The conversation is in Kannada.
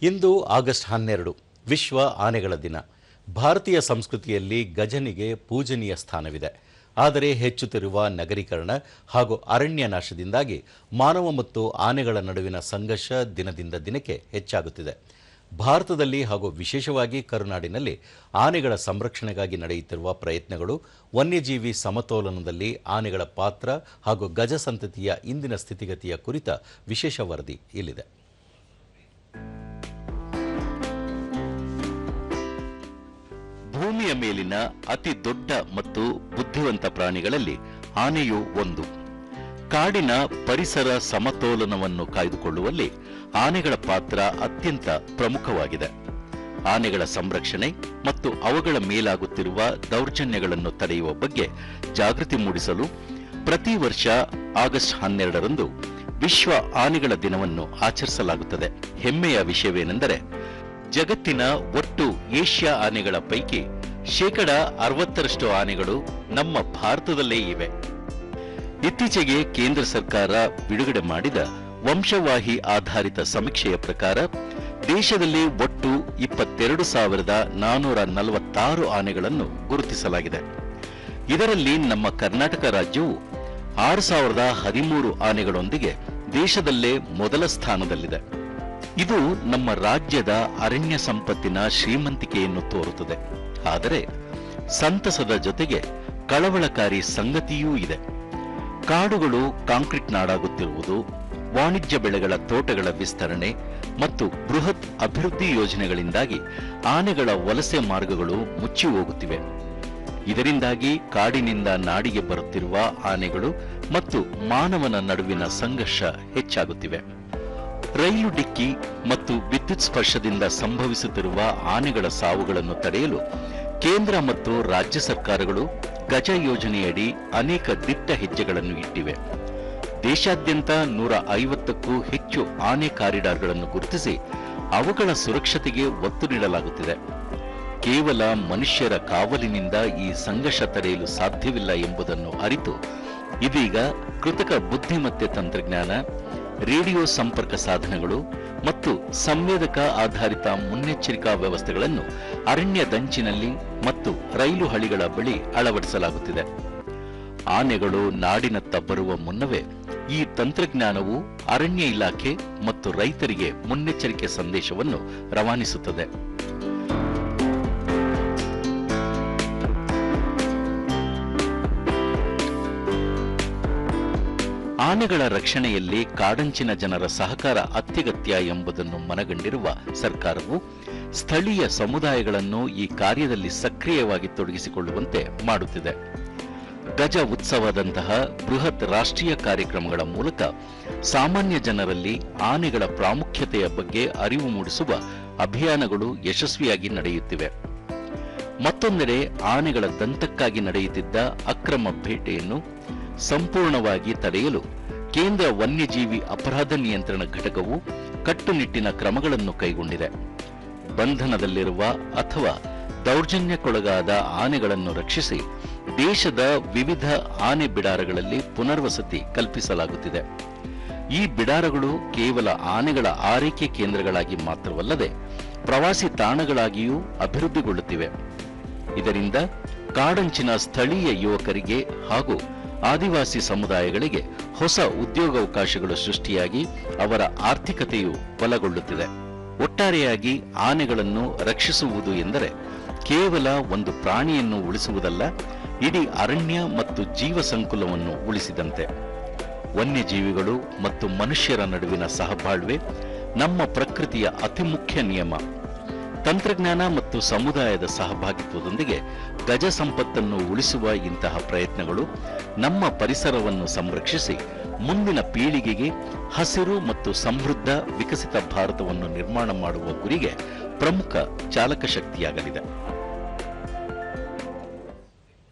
ಇಂದು ಆಗಸ್ಟ್ 12 ವಿಶ್ವ ಆನೆಗಳ ದಿನ. ಭಾರತೀಯ ಸಂಸ್ಕೃತಿಯಲ್ಲಿ ಗಜನಿಗೆ ಪೂಜನೀಯ ಸ್ಥಾನವಿದೆ. ಆದರೆ ಹೆಚ್ಚುತ್ತಿರುವ ನಗರೀಕರಣ ಹಾಗೂ ಅರಣ್ಯ ನಾಶದಿಂದಾಗಿ ಮಾನವ ಮತ್ತು ಆನೆಗಳ ನಡುವಿನ ಸಂಘರ್ಷ ದಿನದಿಂದ ದಿನಕ್ಕೆ ಹೆಚ್ಚಾಗುತ್ತಿದೆ. ಭಾರತದಲ್ಲಿ ಹಾಗೂ ವಿಶೇಷವಾಗಿ ಕರುನಾಡಿನಲ್ಲಿ ಆನೆಗಳ ಸಂರಕ್ಷಣೆಗಾಗಿ ನಡೆಯುತ್ತಿರುವ ಪ್ರಯತ್ನಗಳು, ವನ್ಯಜೀವಿ ಸಮತೋಲನದಲ್ಲಿ ಆನೆಗಳ ಪಾತ್ರ ಹಾಗೂ ಗಜ ಸಂತತಿಯ ಇಂದಿನ ಸ್ಥಿತಿಗತಿಯ ಕುರಿತ ವಿಶೇಷ ವರದಿ ಇಲ್ಲಿದೆ. ಭೂಮಿಯ ಮೇಲಿನ ಅತಿ ದೊಡ್ಡ ಮತ್ತು ಬುದ್ಧಿವಂತ ಪ್ರಾಣಿಗಳಲ್ಲಿ ಆನೆಯು ಒಂದು. ಕಾಡಿನ ಪರಿಸರ ಸಮತೋಲನವನ್ನು ಕಾಯ್ದುಕೊಳ್ಳುವಲ್ಲಿ ಆನೆಗಳ ಪಾತ್ರ ಅತ್ಯಂತ ಪ್ರಮುಖವಾಗಿದೆ. ಆನೆಗಳ ಸಂರಕ್ಷಣೆ ಮತ್ತು ಅವುಗಳ ಮೇಲಾಗುತ್ತಿರುವ ದೌರ್ಜನ್ಯಗಳನ್ನು ತಡೆಯುವ ಬಗ್ಗೆ ಜಾಗೃತಿ ಮೂಡಿಸಲು ಪ್ರತಿ ವರ್ಷ ಆಗಸ್ಟ್ 12ರಂದು ವಿಶ್ವ ಆನೆಗಳ ದಿನವನ್ನು ಆಚರಿಸಲಾಗುತ್ತದೆ. ಹೆಮ್ಮೆಯ ವಿಷಯವೇನೆಂದರೆ, ಜಗತ್ತಿನ ಒಟ್ಟು ಏಷ್ಯಾ ಆನೆಗಳ ಪೈಕಿ 60% ಆನೆಗಳು ನಮ್ಮ ಭಾರತದಲ್ಲೇ ಇವೆ. ಇತ್ತೀಚೆಗೆ ಕೇಂದ್ರ ಸರ್ಕಾರ ಬಿಡುಗಡೆ ಮಾಡಿದ ವಂಶವಾಹಿ ಆಧಾರಿತ ಸಮೀಕ್ಷೆಯ ಪ್ರಕಾರ ದೇಶದಲ್ಲಿ ಒಟ್ಟು 22,446 ಆನೆಗಳನ್ನು ಗುರುತಿಸಲಾಗಿದೆ. ಇದರಲ್ಲಿ ನಮ್ಮ ಕರ್ನಾಟಕ ರಾಜ್ಯವು 6,013 ಆನೆಗಳೊಂದಿಗೆ ದೇಶದಲ್ಲೇ ಮೊದಲ ಸ್ಥಾನದಲ್ಲಿದೆ. ಇದು ನಮ್ಮ ರಾಜ್ಯದ ಅರಣ್ಯ ಸಂಪತ್ತಿನ ಶ್ರೀಮಂತಿಕೆಯನ್ನು ತೋರುತ್ತದೆ. ಆದರೆ ಸಂತಸದ ಜೊತೆಗೆ ಕಳವಳಕಾರಿ ಸಂಗತಿಯೂ ಇದೆ. ಕಾಡುಗಳು ಕಾಂಕ್ರೀಟ್ ನಾಡಾಗುತ್ತಿರುವುದು, ವಾಣಿಜ್ಯ ಬೆಳೆಗಳ ತೋಟಗಳ ವಿಸ್ತರಣೆ ಮತ್ತು ಬೃಹತ್ ಅಭಿವೃದ್ಧಿ ಯೋಜನೆಗಳಿಂದಾಗಿ ಆನೆಗಳ ವಲಸೆ ಮಾರ್ಗಗಳು ಮುಚ್ಚಿ ಹೋಗುತ್ತಿವೆ. ಇದರಿಂದಾಗಿ ಕಾಡಿನಿಂದ ನಾಡಿಗೆ ಬರುತ್ತಿರುವ ಆನೆಗಳು ಮತ್ತು ಮಾನವನ ನಡುವಿನ ಸಂಘರ್ಷ ಹೆಚ್ಚಾಗುತ್ತಿವೆ. ರೈಲು ಡಿಕ್ಕಿ ಮತ್ತು ವಿದ್ಯುತ್ ಸ್ಪರ್ಶದಿಂದ ಸಂಭವಿಸುತ್ತಿರುವ ಆನೆಗಳ ಸಾವುಗಳನ್ನು ತಡೆಯಲು ಕೇಂದ್ರ ಮತ್ತು ರಾಜ್ಯ ಸರ್ಕಾರಗಳು ಗಜ ಯೋಜನೆಯಡಿ ಅನೇಕ ದಿಟ್ಟ ಹೆಜ್ಜೆಗಳನ್ನು ಇಟ್ಟಿವೆ. ದೇಶಾದ್ಯಂತ 150ಕ್ಕೂ ಹೆಚ್ಚು ಆನೆ ಕಾರಿಡಾರ್ಗಳನ್ನು ಗುರುತಿಸಿ ಅವುಗಳ ಸುರಕ್ಷತೆಗೆ ಒತ್ತು ನೀಡಲಾಗುತ್ತಿದೆ. ಕೇವಲ ಮನುಷ್ಯರ ಕಾವಲಿನಿಂದ ಈ ಸಂಘರ್ಷ ತಡೆಯಲು ಸಾಧ್ಯವಿಲ್ಲ ಎಂಬುದನ್ನು ಅರಿತು ಇದೀಗ ಕೃತಕ ಬುದ್ಧಿಮತ್ತೆ ತಂತ್ರಜ್ಞಾನ, ರೇಡಿಯೋ ಸಂಪರ್ಕ ಸಾಧನಗಳು ಮತ್ತು ಸಂವೇದಕ ಆಧಾರಿತ ಮುನ್ನೆಚ್ಚರಿಕಾ ವ್ಯವಸ್ಥೆಗಳನ್ನು ಅರಣ್ಯದಂಚಿನಲ್ಲಿ ಮತ್ತು ರೈಲು ಹಳಿಗಳ ಬಳಿ ಅಳವಡಿಸಲಾಗುತ್ತಿದೆ. ಆನೆಗಳು ನಾಡಿನತ್ತ ಬರುವ ಮುನ್ನವೇ ಈ ತಂತ್ರಜ್ಞಾನವು ಅರಣ್ಯ ಇಲಾಖೆ ಮತ್ತು ರೈತರಿಗೆ ಮುನ್ನೆಚ್ಚರಿಕೆ ಸಂದೇಶವನ್ನು ರವಾನಿಸುತ್ತದೆ. ಆನೆಗಳ ರಕ್ಷಣೆಯಲ್ಲಿ ಕಾಡಂಚಿನ ಜನರ ಸಹಕಾರ ಅತ್ಯಗತ್ಯ ಎಂಬುದನ್ನು ಮನಗಂಡಿರುವ ಸರ್ಕಾರವು ಸ್ಥಳೀಯ ಸಮುದಾಯಗಳನ್ನು ಈ ಕಾರ್ಯದಲ್ಲಿ ಸಕ್ರಿಯವಾಗಿ ತೊಡಗಿಸಿಕೊಳ್ಳುವಂತೆ ಮಾಡುತ್ತಿದೆ. ಗಜ ಉತ್ಸವದಂತಹ ಬೃಹತ್ ರಾಷ್ಟ್ರೀಯ ಕಾರ್ಯಕ್ರಮಗಳ ಮೂಲಕ ಸಾಮಾನ್ಯ ಜನರಲ್ಲಿ ಆನೆಗಳ ಪ್ರಾಮುಖ್ಯತೆಯ ಬಗ್ಗೆ ಅರಿವು ಮೂಡಿಸುವ ಅಭಿಯಾನಗಳು ಯಶಸ್ವಿಯಾಗಿ ನಡೆಯುತ್ತಿವೆ. ಮತ್ತೊಂದೆಡೆ ಆನೆಗಳ ದಂತಕ್ಕಾಗಿ ನಡೆಯುತ್ತಿದ್ದ ಅಕ್ರಮ ಬೇಟೆಯನ್ನು ಸಂಪೂರ್ಣವಾಗಿ ತಡೆಯಲು ಕೇಂದ್ರ ವನ್ಯಜೀವಿ ಅಪರಾಧ ನಿಯಂತ್ರಣ ಘಟಕವು ಕಟ್ಟುನಿಟ್ಟಿನ ಕ್ರಮಗಳನ್ನು ಕೈಗೊಂಡಿದೆ. ಬಂಧನದಲ್ಲಿರುವ ಅಥವಾ ದೌರ್ಜನ್ಯಕ್ಕೊಳಗಾದ ಆನೆಗಳನ್ನು ರಕ್ಷಿಸಿ ದೇಶದ ವಿವಿಧ ಆನೆ ಬಿಡಾರಗಳಲ್ಲಿ ಪುನರ್ವಸತಿ ಕಲ್ಪಿಸಲಾಗುತ್ತಿದೆ. ಈ ಬಿಡಾರಗಳು ಕೇವಲ ಆನೆಗಳ ಆರೈಕೆ ಕೇಂದ್ರಗಳಾಗಿ ಮಾತ್ರವಲ್ಲದೆ ಪ್ರವಾಸಿ ತಾಣಗಳಾಗಿಯೂ ಅಭಿವೃದ್ಧಿಗೊಳ್ಳುತ್ತಿವೆ. ಇದರಿಂದ ಕಾಡಂಚಿನ ಸ್ಥಳೀಯ ಯುವಕರಿಗೆ ಹಾಗೂ ಆದಿವಾಸಿ ಸಮುದಾಯಗಳಿಗೆ ಹೊಸ ಉದ್ಯೋಗಾವಕಾಶಗಳು ಸೃಷ್ಟಿಯಾಗಿ ಅವರ ಆರ್ಥಿಕತೆಯು ಬಲಗೊಳ್ಳುತ್ತಿದೆ. ಒಟ್ಟಾರೆಯಾಗಿ ಆನೆಗಳನ್ನು ರಕ್ಷಿಸುವುದು ಎಂದರೆ ಕೇವಲ ಒಂದು ಪ್ರಾಣಿಯನ್ನು ಉಳಿಸುವುದಲ್ಲ, ಇಡೀ ಅರಣ್ಯ ಮತ್ತು ಜೀವ ಸಂಕುಲವನ್ನು ಉಳಿಸಿದಂತೆ. ವನ್ಯಜೀವಿಗಳು ಮತ್ತು ಮನುಷ್ಯರ ನಡುವಿನ ಸಹಬಾಳ್ವೆ ನಮ್ಮ ಪ್ರಕೃತಿಯ ಅತಿ ಮುಖ್ಯ ನಿಯಮ. ತಂತ್ರಜ್ಞಾನ ಮತ್ತು ಸಮುದಾಯದ ಸಹಭಾಗಿತ್ವದೊಂದಿಗೆ ಗಜ ಸಂಪತ್ತನ್ನು ಉಳಿಸುವ ಇಂತಹ ಪ್ರಯತ್ನಗಳು ನಮ್ಮ ಪರಿಸರವನ್ನು ಸಂರಕ್ಷಿಸಿ ಮುಂದಿನ ಪೀಳಿಗೆಗೆ ಹಸಿರು ಮತ್ತು ಸಮೃದ್ಧ ವಿಕಸಿತ ಭಾರತವನ್ನು ನಿರ್ಮಾಣ ಮಾಡುವ ಗುರಿಗೆ ಪ್ರಮುಖ ಚಾಲಕ ಶಕ್ತಿಯಾಗಲಿದೆ.